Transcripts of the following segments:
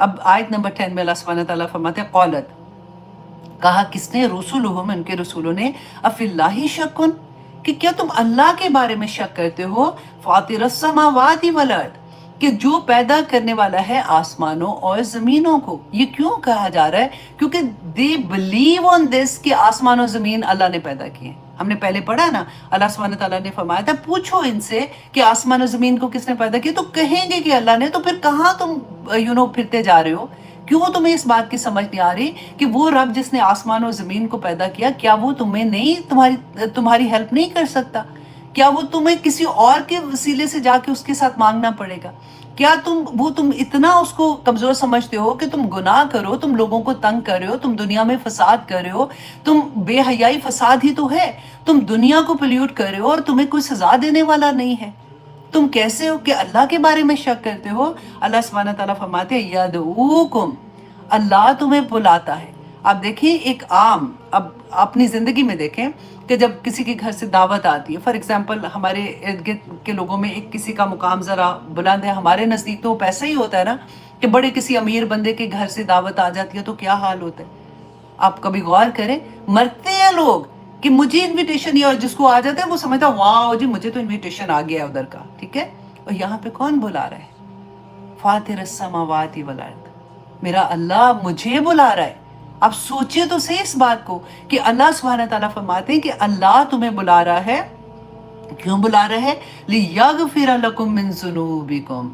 अब आयत नंबर 10 में अल्लाह सुब्हानहू व तआला फरमाते हैं क़ालत, कहा किसने, रसूलुहुम, उनके रसूलों ने, अफिल्लाहि शक्कुन, कि क्या तुम अल्लाह के बारे में शक करते हो, फातिरस समावाति वल अर्द, कि जो पैदा करने वाला है आसमानों और जमीनों को। ये क्यों कहा जा रहा है? क्योंकि दे बिलीव ऑन दिस कि आसमान और जमीन अल्लाह ने पैदा किए। हमने पहले पढ़ा ना, अल्लाह सुब्हानहू व तआला ने फरमाया था पूछो इनसे कि आसमान और जमीन को किसने पैदा किया, तो कहेंगे कि अल्लाह ने। तो फिर कहाँ तुम फिरते जा रहे हो? क्यों तुम्हें इस बात की समझ नहीं आ रही कि वो रब जिसने आसमान और जमीन को पैदा किया, क्या वो तुम्हें नहीं, तुम्हारी हेल्प नहीं कर सकता? क्या वो तुम्हें किसी और के वसीले से जाके उसके साथ मांगना पड़ेगा? क्या तुम इतना उसको कमजोर समझते हो कि तुम गुनाह करो, तुम लोगों को तंग कर रहे हो, तुम दुनिया में फसाद कर रहे हो, तुम बेहयाई फसाद ही तो है, तुम दुनिया को पोल्यूट कर रहे हो और तुम्हें कोई सजा देने वाला नहीं है। तुम कैसे हो कि अल्लाह के बारे में शक करते हो? अल्लाह सुब्हानहू व तआला फरमाते हैं यदऊकुम, अल्लाह तुम्हें बुलाता है। आप देखिए एक आम, अब अपनी ज़िंदगी में देखें कि जब किसी के घर से दावत आती है, फॉर एग्जांपल हमारे इर्द गिर्द के लोगों में एक किसी का मुकाम ज़रा बुलंद है, हमारे नज़दीक तो पैसा ही होता है ना, कि बड़े किसी अमीर बंदे के घर से दावत आ जाती है तो क्या हाल होता है। आप कभी गौर करें, मरते हैं लोग कि मुझे इनविटेशन नहीं, और जिसको आ जाता है वो समझता है वाह जी मुझे तो इनविटेशन आ गया है उधर का, ठीक है। और यहाँ पे कौन बुला रहा है? फातिरस समावाति वल अर्द, मेरा अल्लाह मुझे बुला रहा है। आप सोचिए तो सही इस बात को कि अल्लाह सुब्हानहू व तआला फरमाते हैं कि अल्लाह तुम्हें बुला रहा है। क्यों बुला रहा है? लियगफिर लकुम मिन ज़ुनूबिकुम,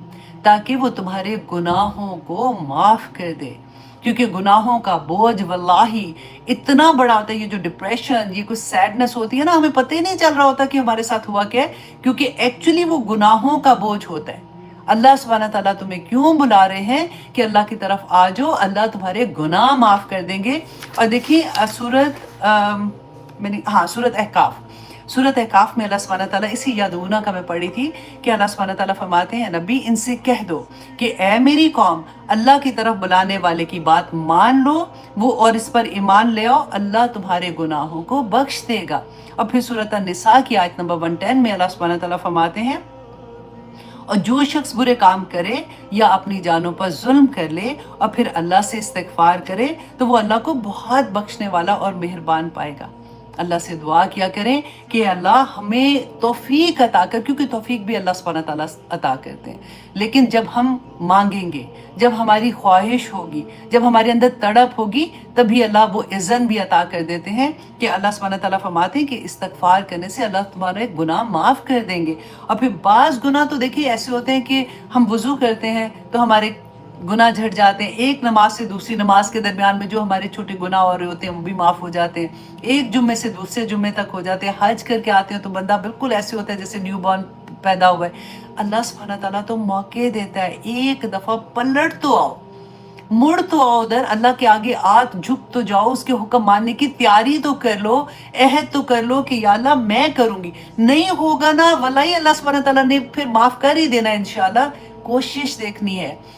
ताकि वो तुम्हारे गुनाहों को माफ कर दे। क्योंकि गुनाहों का बोझ वल्लाही इतना बड़ा होता है, ये जो डिप्रेशन, ये कुछ सैडनेस होती है ना, हमें पता ही नहीं चल रहा होता कि हमारे साथ हुआ क्या है, क्योंकि एक्चुअली वो गुनाहों का बोझ होता है। अल्लाह सुब्हानहू व तआला तुम्हें क्यों बुला रहे हैं कि अल्लाह की तरफ आ जाओ, अल्लाह तुम्हारे गुनाह माफ कर देंगे। और देखिए सूरत अहकाफ, सूरत अहकाफ में अल्लाह सुब्हानहू व तआला इसी यादूना का मैं पढ़ी थी कि अल्लाह सुब्हानहू व तआला फरमाते हैं नबी इनसे कह दो कि ए मेरी कौम, अल्लाह की तरफ बुलाने वाले की बात मान लो वो और इस पर ईमान ले आओ, अल्लाह तुम्हारे गुनाहों को बख्श देगा। और फिर सूरत अन-निसा की आयत नंबर 110 में अल्लाह सुब्हानहू व तआला फरमाते हैं और जो शख्स बुरे काम करे या अपनी जानों पर जुल्म कर ले और फिर अल्लाह से इस्तिग़फ़ार करे तो वो अल्लाह को बहुत बख्शने वाला और मेहरबान पाएगा। अल्लाह से दुआ किया करें कि अल्लाह हमें तौफीक अता कर, क्योंकि तौफीक भी अल्लाह सुब्हानहू व तआला अता करते हैं। लेकिन जब हम मांगेंगे, जब हमारी ख्वाहिश होगी, जब हमारे अंदर तड़प होगी, तभी अल्लाह वो इज़्ज़त भी अता कर देते हैं कि अल्लाह सुब्हानहू व तआला फरमाते हैं कि इस्तिग़फ़ार करने से अल्लाह तुम्हारे गुनाह माफ़ कर देंगे। और फिर बाज़ गुनाह तो देखिए ऐसे होते हैं कि हम वज़ू करते हैं तो हमारे गुनाह झड़ जाते हैं, एक नमाज से दूसरी नमाज के दरमियान में जो हमारे छोटे गुनाह हो रहे होते हैं वो भी माफ़ हो जाते हैं, एक जुम्मे से दूसरे जुम्मे तक हो जाते हैं। हज करके आते हैं तो बंदा बिल्कुल ऐसे होता है जैसे न्यू बॉर्न पैदा हुआ है। अल्लाह सुब्हानहू व तआला तो मौके देता है, एक दफ़ा पलट तो आओ, मुड़ तो आओ उधर, अल्लाह के आगे हाथ झुक तो जाओ, उसके हुक्म मानने की तैयारी तो कर लो, अहद तो कर लो कि या अल्लाह मैं करूँगी। नहीं होगा ना वल्लाही अल्लाह सुब्हानहू व तआला ने फिर माफ़ कर ही देना इंशाअल्लाह, कोशिश देखनी है।